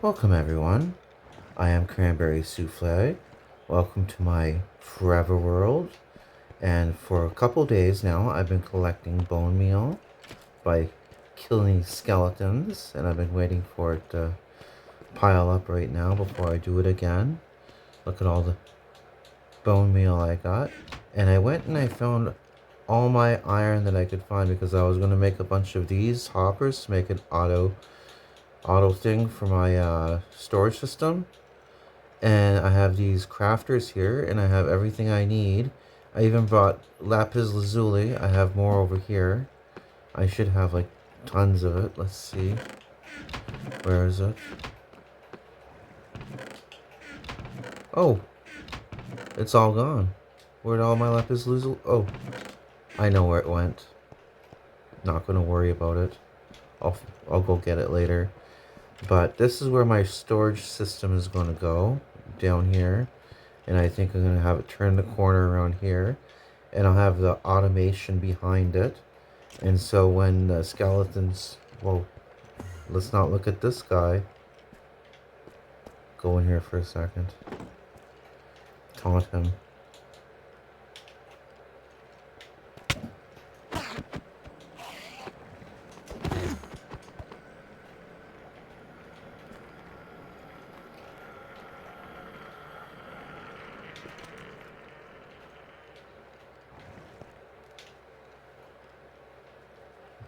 Welcome everyone, I am CranBarrySouffle. Welcome to my forever world. And for a couple days now, I've been collecting bone meal by killing skeletons, and I've been waiting for it to pile up right now before I do it again. Look at all the bone meal I got. And I went and I found all my iron that I could find because I was going to make a bunch of these hoppers to make an auto thing for my storage system. And I have these crafters here, and I have everything I need. I even brought lapis lazuli. I have more over here. I should have like tons of it. Let's see. Where is it? Oh, it's all gone. Where'd all my lapis lazuli? Oh, I know where it went. Not gonna worry about it. I'll go get it later. But this is where my storage system is gonna go, down here. And I think I'm gonna have it turn the corner around here. And I'll have the automation behind it. And so when the skeletons, whoa, let's not look at this guy. Go in here for a second. Taunt him.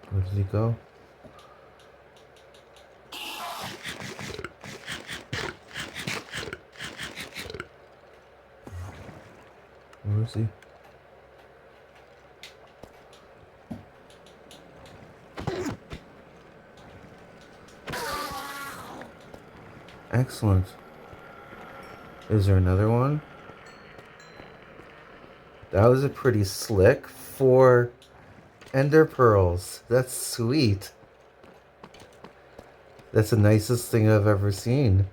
Where did he go? Where is he? Excellent. Is there another one? That was a pretty slick 4 ender pearls. That's sweet. That's the nicest thing I've ever seen.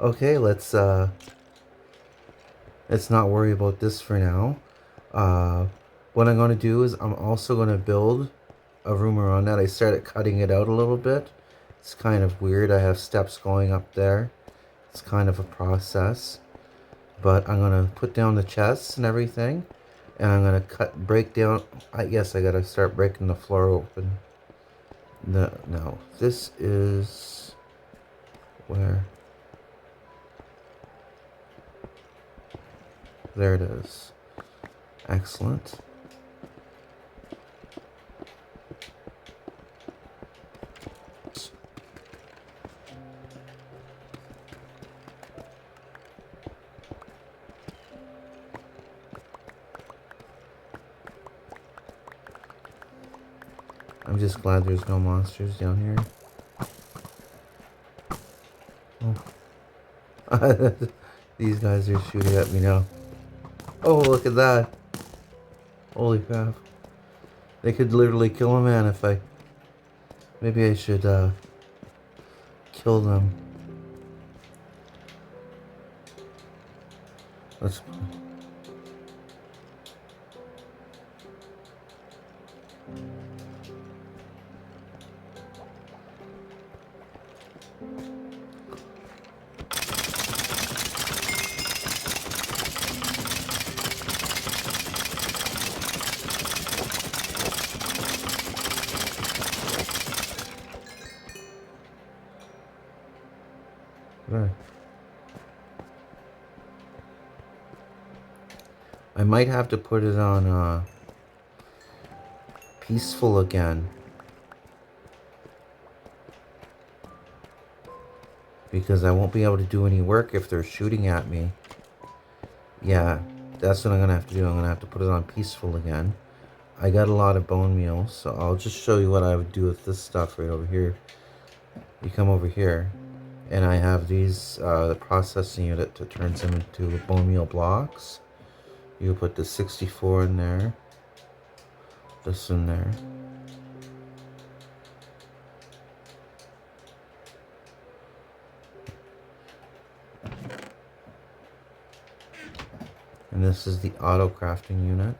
Okay, let's not worry about this for now. What I'm going to do is I'm also going to build a room around that. I started cutting it out a little bit. It's kind of weird. I have steps going up there. It's kind of a process. But I'm going to put down the chests and everything. And I'm going to break down. I guess I got to start breaking the floor open. No. This is... Where? There it is. Excellent. I'm just glad there's no monsters down here. Oh. These guys are shooting at me now. Oh, look at that. Holy crap. They could literally kill a man if I... Maybe I should, kill them. Let's... There. I might have to put it on peaceful again, because I won't be able to do any work if they're shooting at me. Yeah, that's what I'm gonna have to do. I'm gonna have to put it on peaceful again. I got a lot of bone meal, so I'll just show you what I would do with this stuff right over here. You come over here, and I have these, the processing unit that turns them into bone meal blocks. You put the 64 in there, this in there. And this is the auto crafting unit.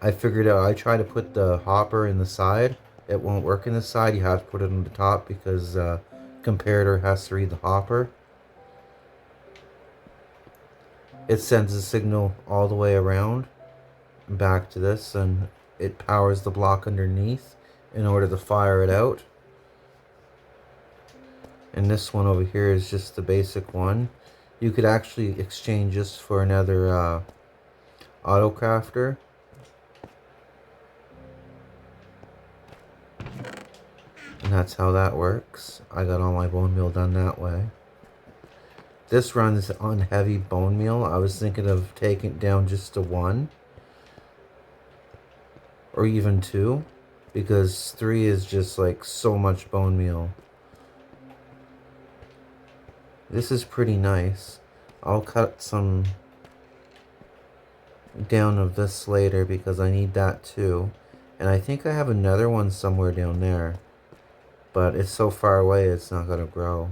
I figured out, I try to put the hopper in the side. It won't work in the side. You have to put it on the top because comparator has to read the hopper. It sends a signal all the way around and back to this, and it powers the block underneath in order to fire it out. And this one over here is just the basic one. You could actually exchange this for another auto crafter. And that's how that works. I got all my bone meal done that way. This runs on heavy bone meal. I was thinking of taking it down just to 1. Or even 2. Because 3 is just like so much bone meal. This is pretty nice. I'll cut some down of this later because I need that too. And I think I have another one somewhere down there. But it's so far away it's not going to grow.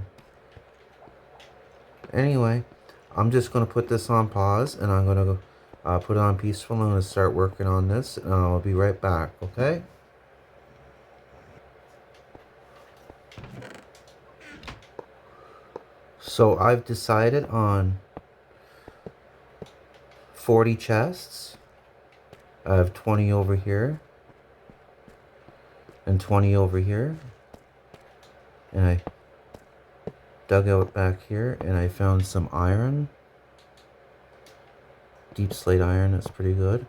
Anyway, I'm just going to put this on pause and I'm going to put it on peaceful. I'm going to start working on this and I'll be right back, okay? So I've decided on 40 chests. I have 20 over here and 20 over here. And I dug out back here and I found some iron. Deep slate iron, that's pretty good.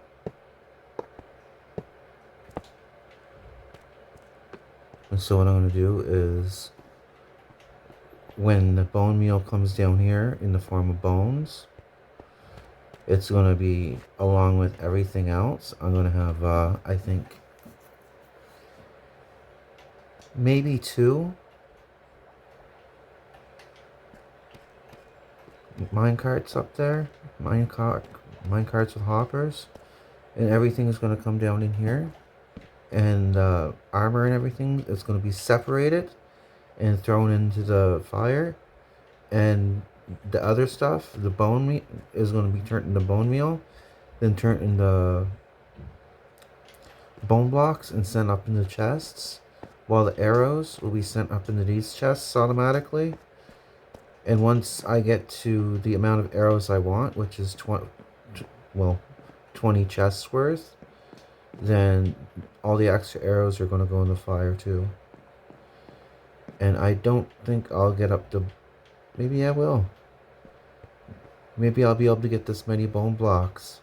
And so what I'm going to do is, when the bone meal comes down here in the form of bones, it's going to be along with everything else. I'm going to have, I think, maybe 2 minecarts up there. Minecarts with hoppers. And everything is going to come down in here. And armor and everything is going to be separated and thrown into the fire, and the other stuff, the bone meal, is going to be turned into bone meal, then turned into bone blocks and sent up into chests, while the arrows will be sent up into these chests automatically. And once I get to the amount of arrows I want, which is 20 chests worth, then all the extra arrows are going to go in the fire too. And I don't think I'll get up to... Maybe I will. Maybe I'll be able to get this many bone blocks.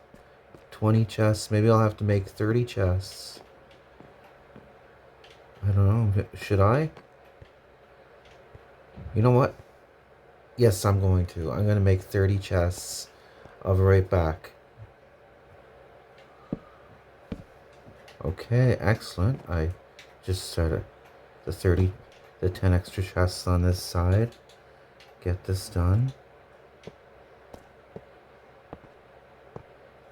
20 chests. Maybe I'll have to make 30 chests. I don't know. Should I? You know what? Yes, I'm going to. I'm going to make 30 chests. I'll be right back. Okay, excellent. I just started the 10 extra chests on this side. Get this done.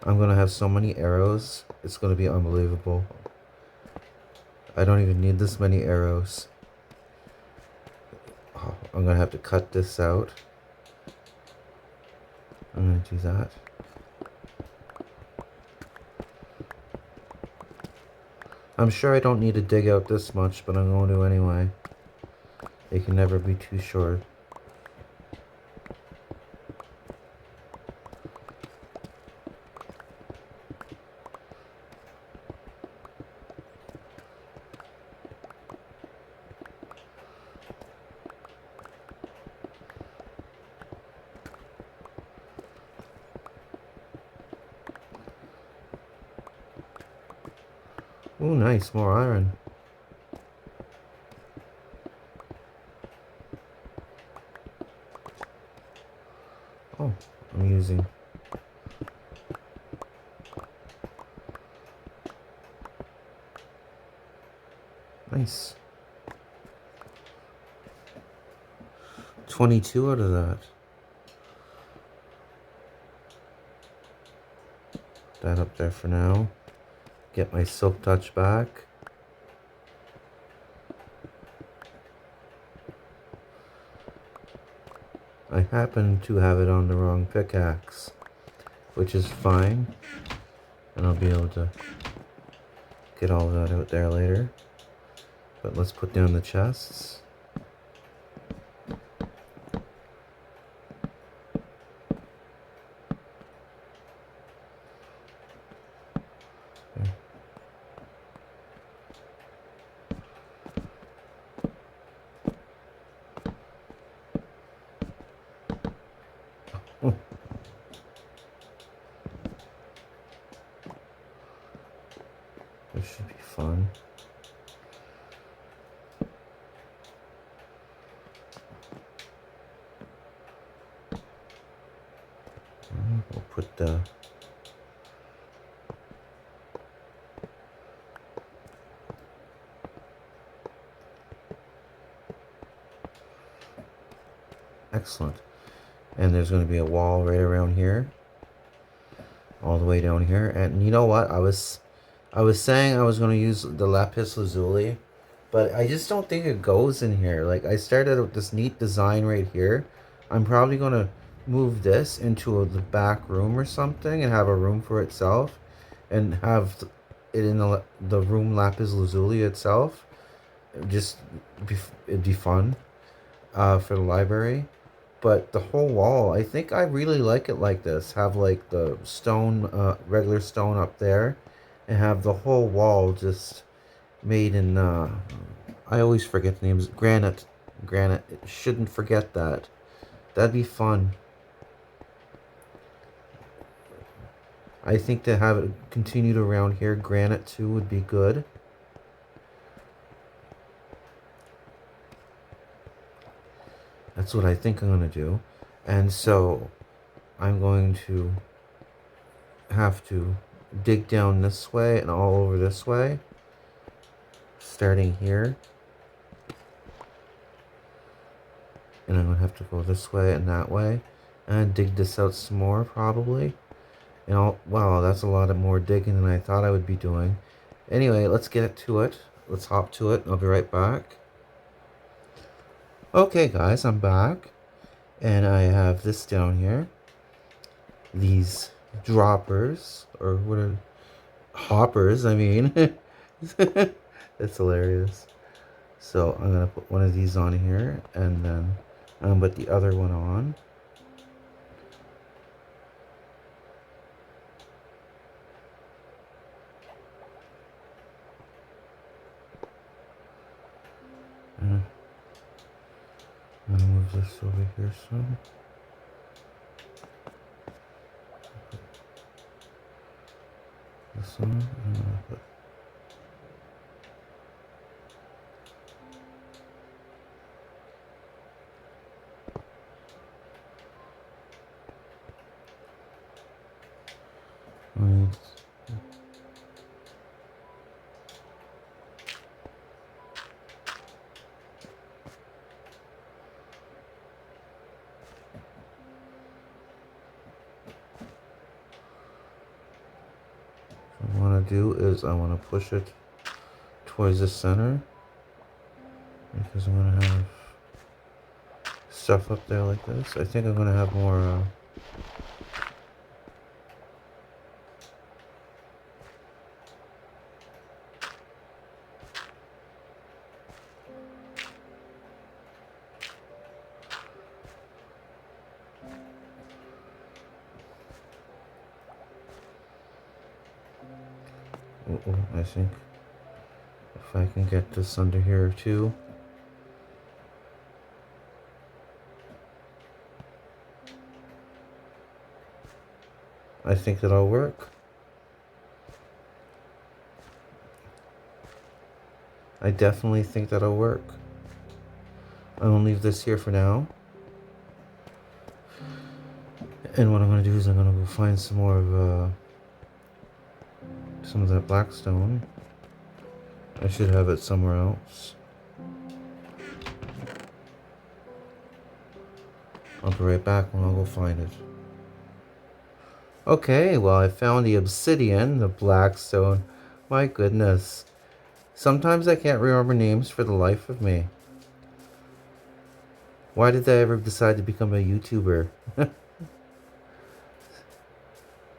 I'm gonna have so many arrows. It's gonna be unbelievable. I don't even need this many arrows. Oh, I'm gonna have to cut this out. I'm gonna do that. I'm sure I don't need to dig out this much, but I'm going to anyway. It can never be too short. Oh, nice, more iron. Oh, I'm using... Nice. 22 out of that. That up there for now. Get my silk touch back. I happen to have it on the wrong pickaxe, which is fine, and I'll be able to get all that out there later. But let's put down the chests. fun. We'll put the excellent. And there's going to be a wall right around here, all the way down here. And you know what? I was saying I was going to use the lapis lazuli, but I just don't think it goes in here. Like, I started with this neat design right here. I'm probably going to move this into the back room or something and have a room for itself, and have it in the room lapis lazuli itself. Just it'd be fun for the library. But the whole wall, I think I really like it like this. Have like the stone, regular stone up there, and have the whole wall just made in, I always forget the names. Granite. Granite. Shouldn't forget that. That'd be fun. I think to have it continued around here, granite too would be good. That's what I think I'm going to do. And so I'm going to have to dig down this way and all over this way, starting here. And I'm going to have to go this way and that way, and dig this out some more probably. And wow, that's a lot of more digging than I thought I would be doing. Anyway, let's get to it. Let's hop to it. I'll be right back. Okay guys, I'm back. And I have this down here. These droppers, or what are hoppers, I mean. It's hilarious. So I'm gonna put one of these on here, and then I'm gonna put the other one on. I'm gonna move this over here some. This one, and I'm gonna put what I want to do is I want to push it towards the center, because I'm going to have stuff up there like this. I think I'm going to have more I think if I can get this under here too. I think that'll work. I definitely think that'll work. I'm gonna leave this here for now. And what I'm gonna do is I'm gonna go find some more of some of that blackstone. I should have it somewhere else. I'll be right back when I'll go find it. Okay, well, I found the obsidian, the blackstone. My goodness. Sometimes I can't remember names for the life of me. Why did I ever decide to become a YouTuber?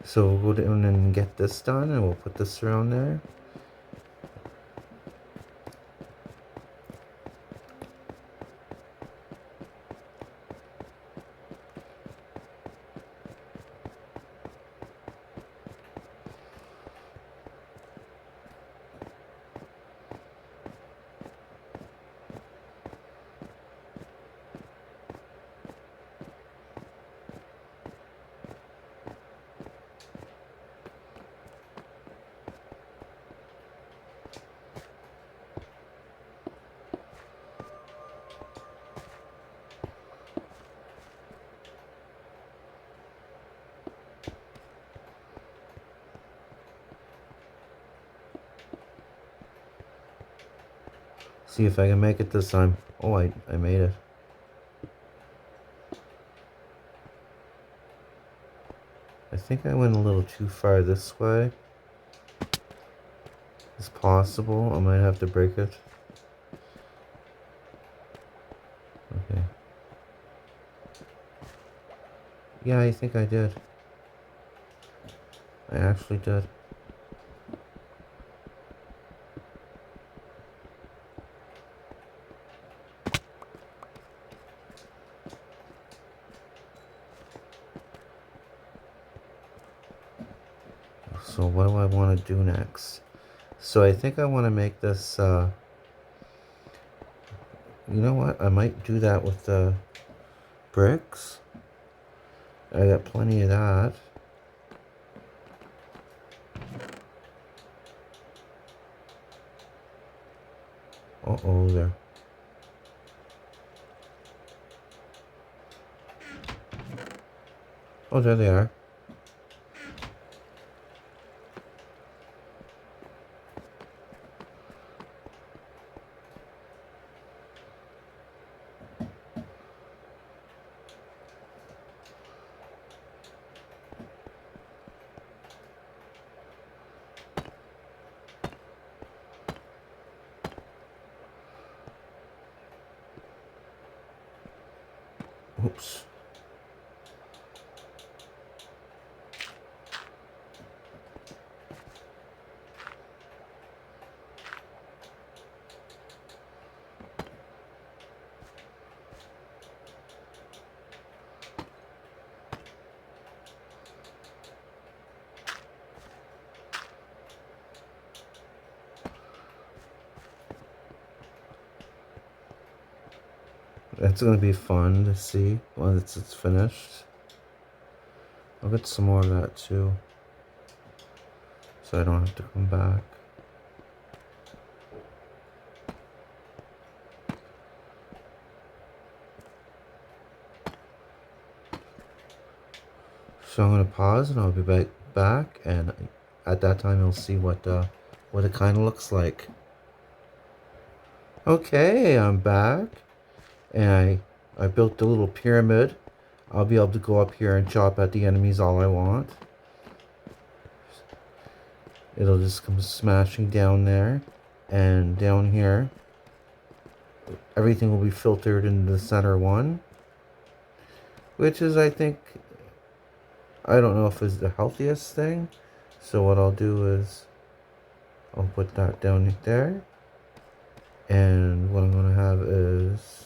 So we'll go down and get this done, and we'll put this around there. See if I can make it this time. Oh, I made it. I think I went a little too far this way. It's possible. I might have to break it. Okay. Yeah, I think I did. I actually did. So what do I want to do next? So I think I want to make this, you know what? I might do that with the bricks. I got plenty of that. Uh-oh, there. Oh, there they are. Oops. That's gonna be fun to see once it's finished. I'll get some more of that too, so I don't have to come back. So I'm gonna pause and I'll be back, and at that time you'll see what it kind of looks like. Okay, I'm back, and I built a little pyramid. I'll be able to go up here and chop at the enemies all I want. It'll just come smashing down there, and down here everything will be filtered into the center one, which is, I think, I don't know if it's the healthiest thing. So what I'll do is I'll put that down there, and what I'm gonna have is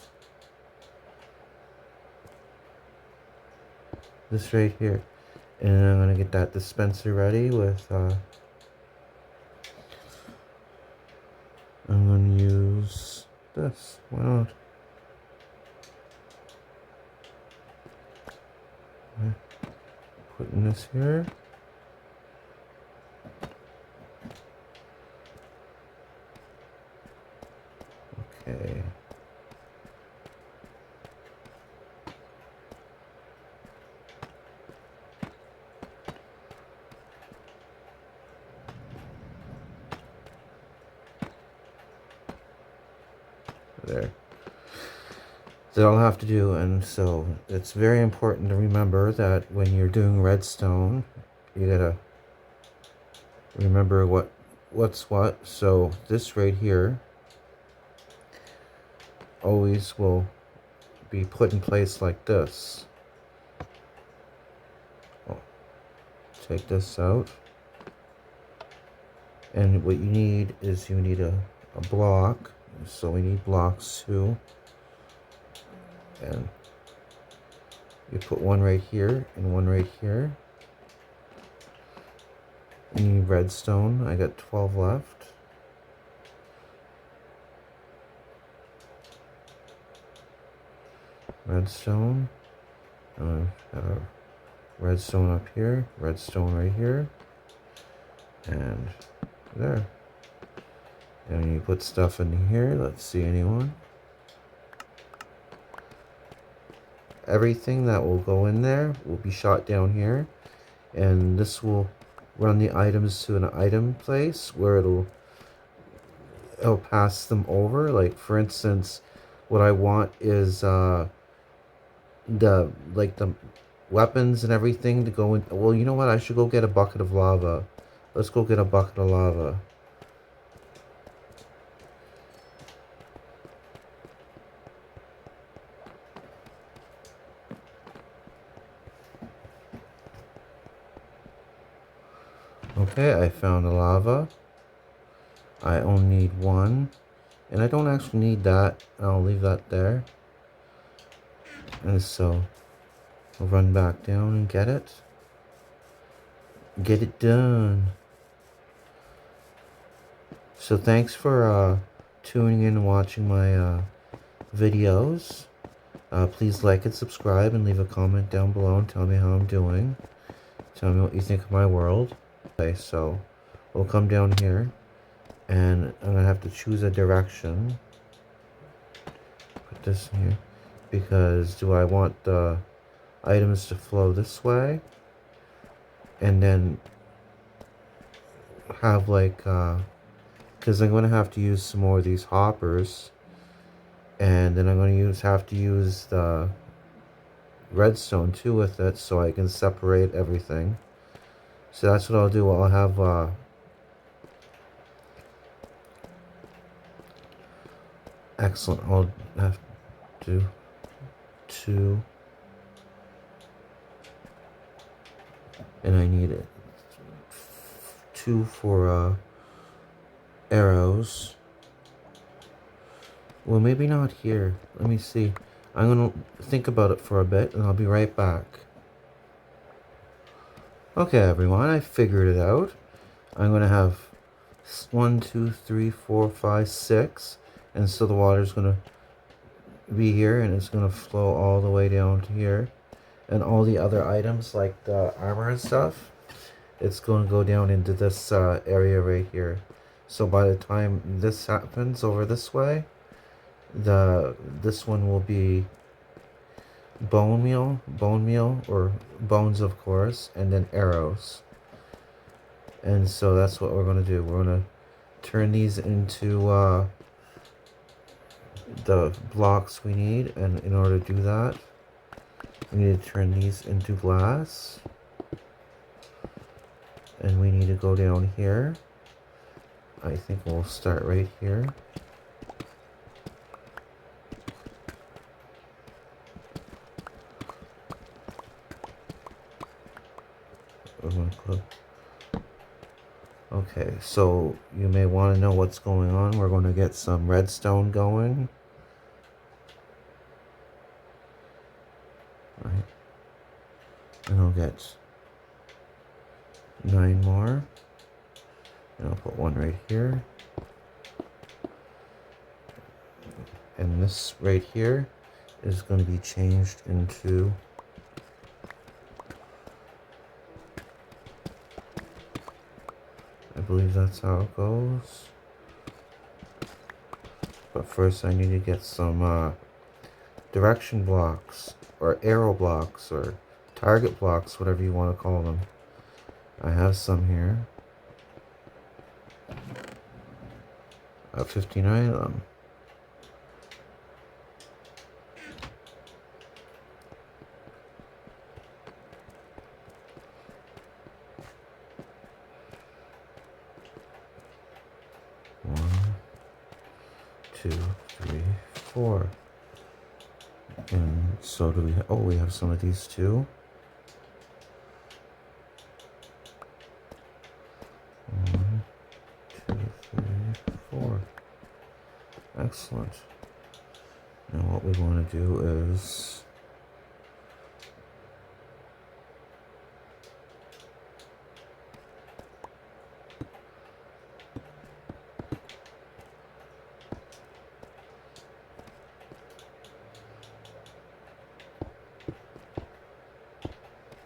this right here, and I'm gonna get that dispenser ready with I'm gonna use this. Why not? Putting this here. Okay. There. That I'll have to do, and so it's very important to remember that when you're doing redstone, you gotta remember what's what. So this right here always will be put in place like this. I'll take this out, and what you need is you need a block. So we need blocks too. And you put one right here and one right here. You need redstone. I got 12 left. Redstone. Have a redstone up here, redstone right here, and there. And you put stuff in here. Let's see, anyone? Everything that will go in there will be shot down here, and this will run the items to an item place where it'll pass them over. Like for instance, what I want is the weapons and everything to go in. Well, you know what? I should go get a bucket of lava. Let's go get a bucket of lava. Okay, I found the lava. I only need one. And I don't actually need that. I'll leave that there. And so I'll run back down and get it. Get it done. So thanks for tuning in and watching my videos. Please like and subscribe and leave a comment down below and tell me how I'm doing. Tell me what you think of my world. Okay, so we'll come down here and I'm gonna have to choose a direction. Put this in here because do I want the items to flow this way and then have like because I'm gonna have to use some more of these hoppers, and then I'm gonna have to use the redstone too with it so I can separate everything. So that's what I'll do. I'll have excellent. I'll have to two, and I need it two for arrows. Well, maybe not here. Let me see. I'm gonna think about it for a bit and I'll be right back. Okay, everyone, I figured it out. I'm gonna have 1, 2, 3, 4, 5, 6, and so the water's gonna be here and it's gonna flow all the way down to here, and all the other items like the armor and stuff, it's gonna go down into this area right here. So by the time this happens over this way, this one will be bone meal or bones, of course, and then arrows. And so that's what we're gonna do. We're gonna turn these into the blocks we need, and in order to do that, we need to turn these into glass, and we need to go down here. I think we'll start right here. Okay, so you may want to know what's going on. We're going to get some redstone going. Right. And I'll get 9 more. And I'll put one right here. And this right here is going to be changed into I believe that's how it goes. But first I need to get some direction blocks, or arrow blocks, or target blocks, whatever you want to call them. I have some here. I have 59 of them. One, 2, 3, 4. And so do we, oh, we have some of these too. 1, 2, 3, 4. Excellent. Now what we want to do is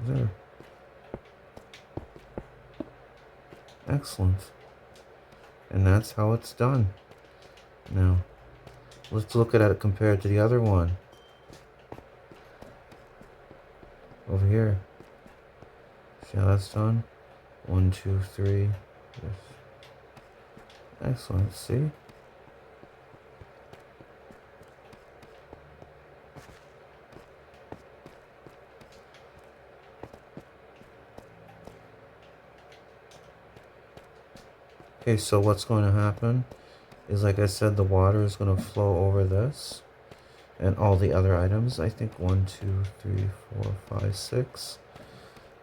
there. Excellent. And that's how it's done. Now, let's look at it compared to the other one. Over here. See how that's done? 1, 2, 3. Yes. Excellent. See? Okay, so what's going to happen is, like I said, the water is going to flow over this and all the other items. I think 1, 2, 3, 4, 5, 6.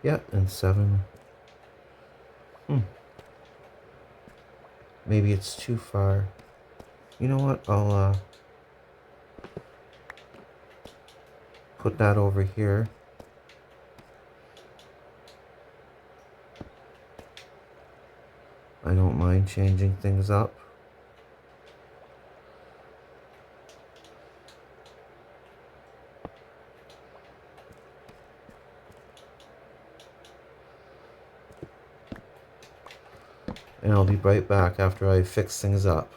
Yeah, and 7. Maybe it's too far. You know what? I'll put that over here. I don't mind changing things up. And I'll be right back after I fix things up.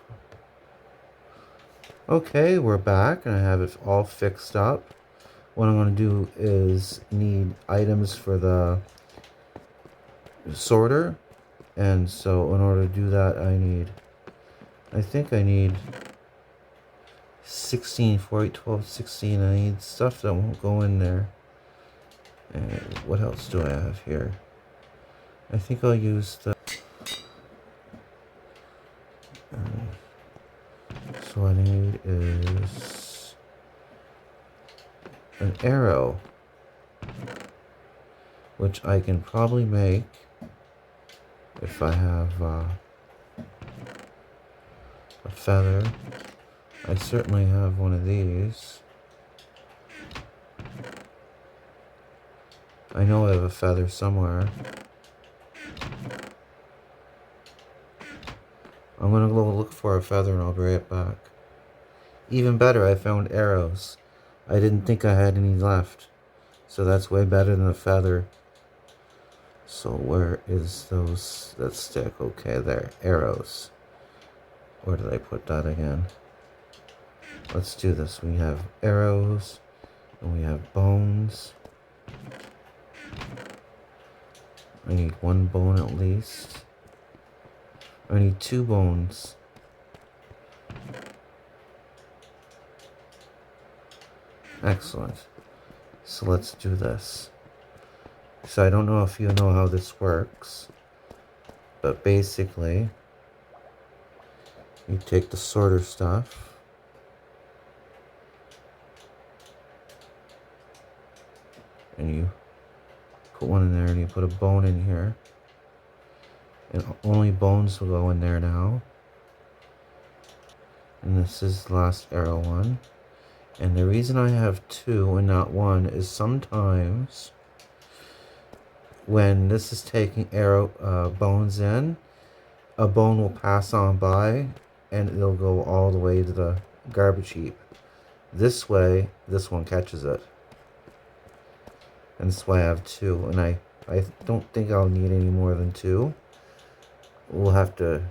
Okay, we're back and I have it all fixed up. What I'm going to do is need items for the sorter. And so in order to do that, I think I need 16, 4, 8, 12, 16. I need stuff that won't go in there. And what else do I have here? I think I'll use the... So what I need is an arrow, which I can probably make if I have a feather. I certainly have one of these. I know I have a feather somewhere. I'm gonna go look for a feather and I'll be right back. Even better, I found arrows. I didn't think I had any left. So that's way better than a feather. So where is that stick? Okay, there, arrows. Where did I put that again? Let's do this. We have arrows and we have bones. I need 1 bone at least. I need 2 bones. Excellent. So let's do this. So I don't know if you know how this works, but basically you take the sorter stuff and you put one in there and you put a bone in here, and only bones will go in there now. And this is the last arrow one. And the reason I have 2 and not 1 is sometimes when this is taking bones in, a bone will pass on by and it'll go all the way to the garbage heap. This way, this one catches it. And that's why I have 2. And I don't think I'll need any more than 2. We'll have to...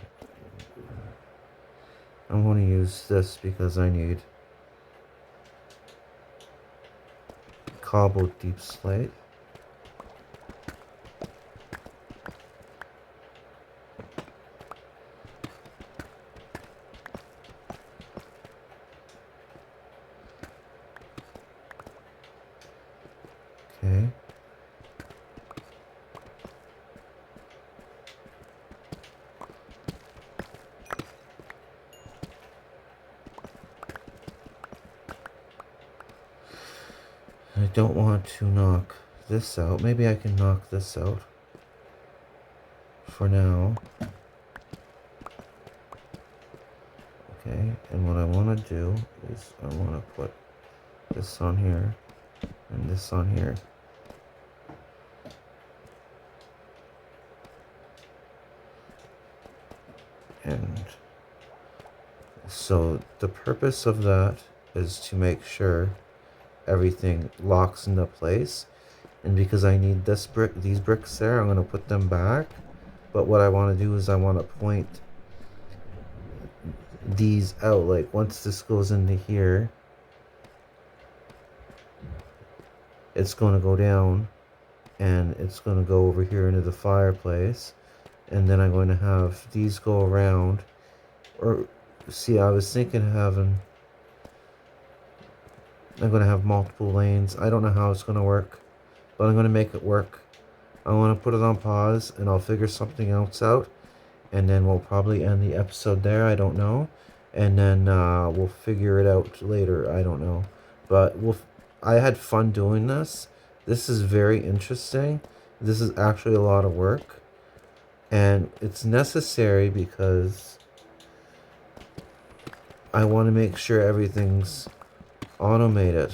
I'm going to use this because I need cobbled deep slate. Okay. I don't want to knock this out. Maybe I can knock this out for now. Okay, and what I want to do is I want to put this on here and this on here. And so the purpose of that is to make sure everything locks into place. And because I need these bricks there, I'm going to put them back. But what I want to do is I want to point these out. Like once this goes into here, it's going to go down and it's going to go over here into the fireplace. And then I'm going to have these go around. Or see, I was thinking I'm going to have multiple lanes. I don't know how it's going to work, but I'm going to make it work. I want to put it on pause and I'll figure something else out. and then we'll probably end the episode there. I don't know, and then we'll figure it out later. I don't know, but I had fun doing this. This is very interesting. This is actually a lot of work, and it's necessary because I want to make sure everything's automated,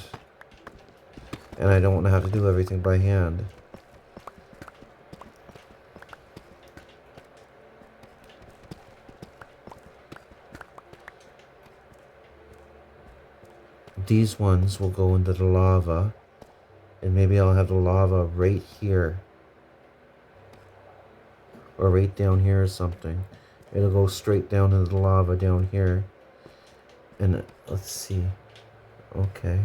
and I don't want to have to do everything by hand. These ones will go into the lava, and maybe I'll have the lava right here, or right down here or something. It'll go straight down into the lava down here. And let's see. Okay.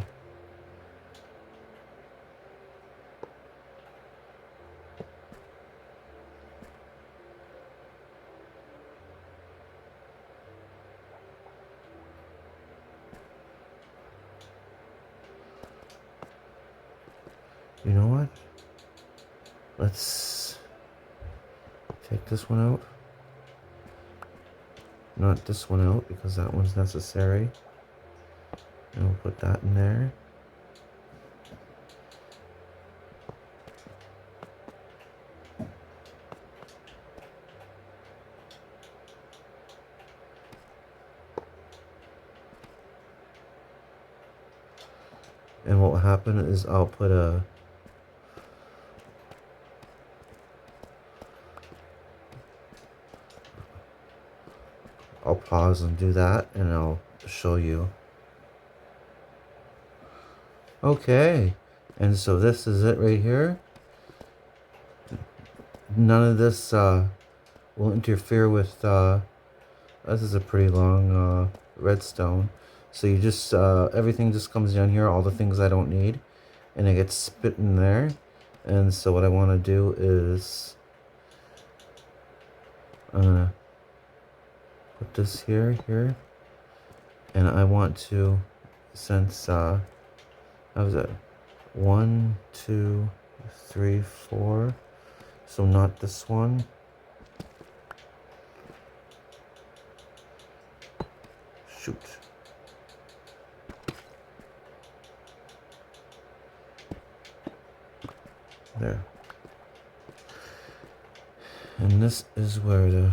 You know what? Let's take this one out. Not this one out, because that one's necessary. And we'll put that in there. And what will happen is I'll put I'll pause and do that, and I'll show you. Okay, and so this is it right here. None of this will interfere with, this is a pretty long redstone. So you just, everything just comes down here, all the things I don't need, and it gets spit in there. And so what I want to do is, I'm going to put this here, and I want to, since, how is it? 1, 2, 3, 4. So not this one. Shoot. There. And this is where the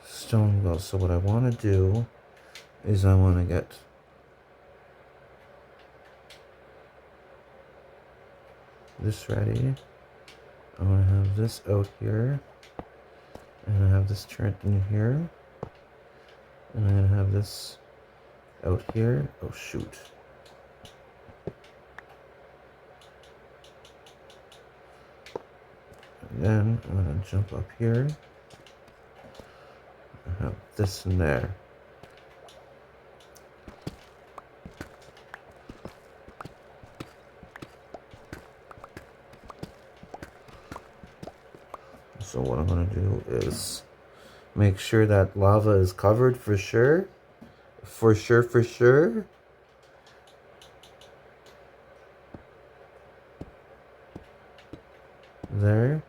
stone goes. So what I want to do is I want to get this ready. I want to have this out here, and I have this turned in here, and I'm going to have this out here. Oh shoot. And then I'm going to jump up here. I have this in there. So what I'm going to do is make sure that lava is covered for sure. For sure. There.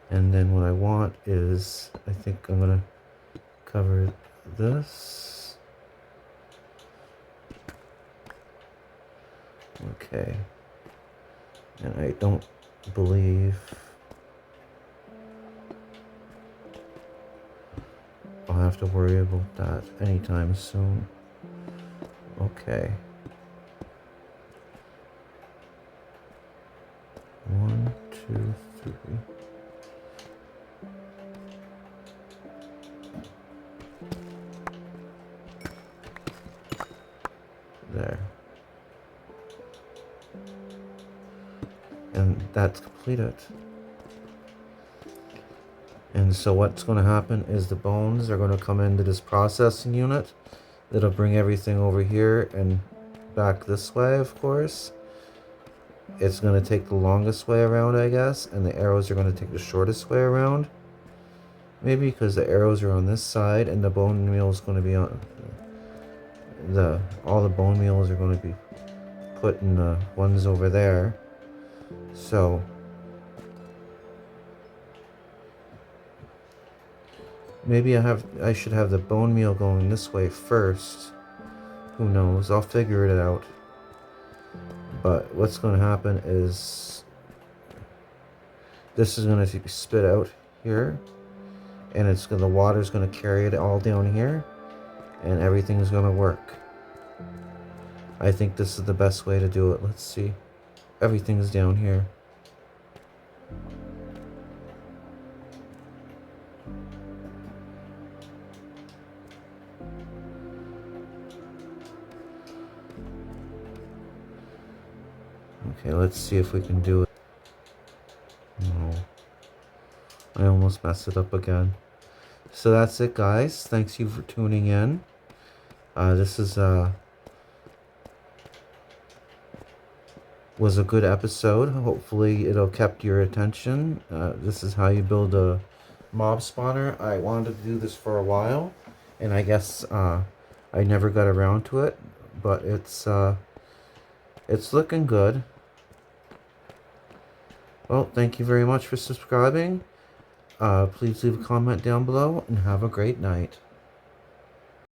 And then what I want is, I think I'm going to cover this. Okay. And I don't believe I'll have to worry about that anytime soon. Okay. 1, 2, 3. There. And that's completed. And so what's going to happen is the bones are going to come into this processing unit. That'll bring everything over here and back this way, of course. It's going to take the longest way around, I guess, and the arrows are going to take the shortest way around. Maybe because the arrows are on this side and the bone meal is going to be on all the bone meals are going to be put in the ones over there. So Maybe I should have the bone meal going this way first. Who knows? I'll figure it out. But what's going to happen is this is going to spit out here, and the water's going to carry it all down here, and everything's going to work. I think this is the best way to do it. Let's see. Everything's down here. Okay, let's see if we can do it. No. I almost messed it up again. So that's it, guys. Thanks you for tuning in. This was a good episode. Hopefully it'll kept your attention. This is how you build a mob spawner. I wanted to do this for a while, and I guess I never got around to it, but it's looking good. Well, thank you very much for subscribing. Please leave a comment down below and have a great night.